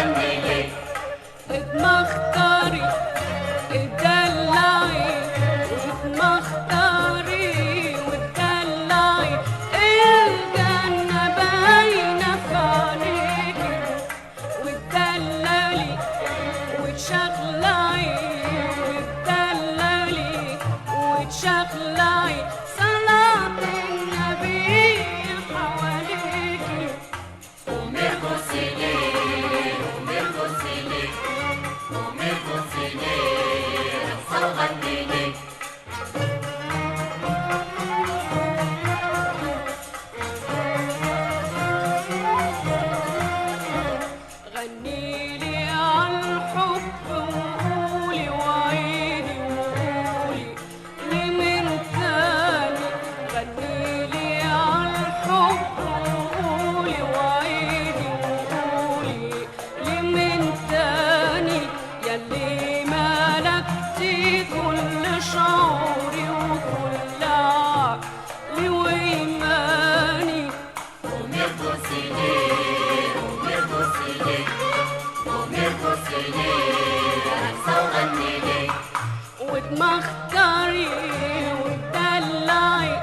صوغني ليه اتمختاري اتدلعي اتمختاري واتدلعي الجنة باينة في عينيكي واتدللي وتشخلعي واتدللي وتشخلعي صلاة النبي حواليكي ومرقصي ليه ومرقصي ليه ومرقصي ليه صوغني ليه غنيلي عالحب وقولي وعيني وقولي لمن تاني غنيلي عالحب وقولي وعيني وقولي لمن تاني ياللي ملكتي كل شعوري وكل عقلي وإيماني ومرقصي ليه ومرقصي ليه ومرقصي ليه صوغني ليه واتمختاري واتدلعي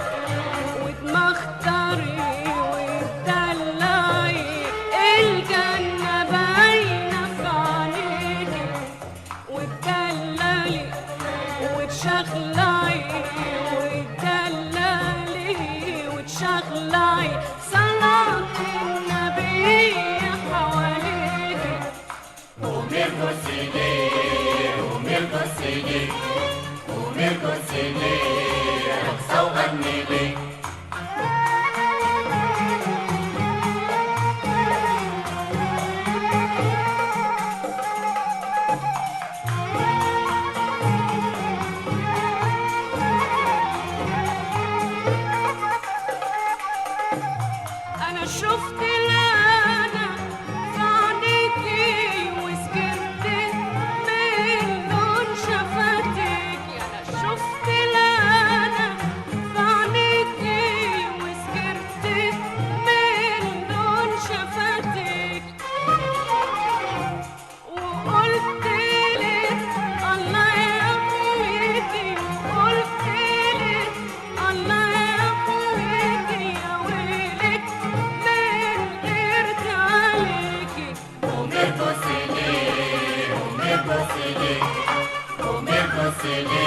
واتمختاري واتدلعي الجنة باينة في عينيكي واتدللي وتشخلعي واتدللي وتشخلعي صلاة النبي حواليكي ومرقصي ليه ومرقصي ليه ومرقصي ليه صوغني ليه أنا شفت لنا في عينيكي وسكرت من لون شفاتك أنا شفت لنا في عينيكي وسكرت من لون شفاتك وقلت لك الله يحميكي وقلت لك الله يحميكي يا ويلك من غيرت عليكي ومرقصي ليه ومرقصي ليه ومرقصي ليه